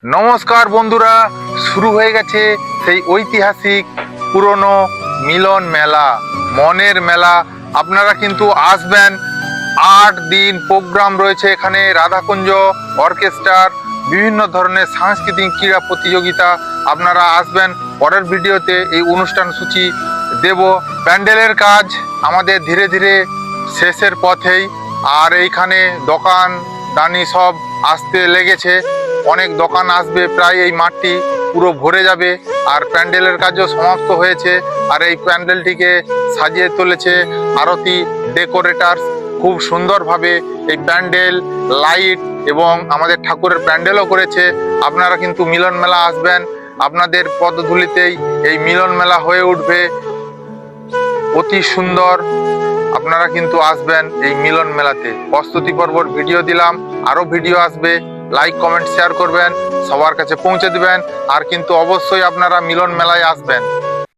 নমস্কার বন্ধুরা, শুরু হয়ে গেছে সেই ঐতিহাসিক পুরনো মিলন মেলা, মনের মেলা। আপনারা কিন্তু আসবেন। 8 দিন প্রোগ্রাম রয়েছে এখানে, রাধাকুঞ্জ অর্কেস্ট্রার বিভিন্ন ধরনের সাংস্কৃতিক ক্রীড়া প্রতিযোগিতা। আপনারা আসবেন। পরের ভিডিওতে এই অনুষ্ঠান সূচি দেব। প্যান্ডেলের কাজ আমাদের ধীরে ধীরে শেষের পথেই, আর এইখানে দোকান দানি সব আসতে লেগেছে। অনেক দোকান আসবে, প্রায় এই মাঠটি পুরো ভরে যাবে। আর প্যান্ডেলের কাজও সমাপ্ত হয়েছে। আর এই প্যান্ডেলটিকে সাজিয়ে তুলেছে আরতি ডেকোরেটার্স। খুব সুন্দরভাবে এই প্যান্ডেল, লাইট এবং আমাদের ঠাকুরের প্যান্ডেলও করেছে। আপনারা কিন্তু মিলন মেলা আসবেন, আপনাদের পদধূলিতেই এই মিলন মেলা হয়ে উঠবে অতি সুন্দর। আপনারা কিন্তু আসবেন এই মিলন মেলাতে। প্রস্তুতি পর্বর ভিডিও দিলাম, আরও ভিডিও আসবে। লাইক কমেন্ট শেয়ার করবেন, সবার কাছে পৌঁছে দিবেন। আর কিন্তু অবশ্যই আপনারা মিলন মেলায় আসবেন।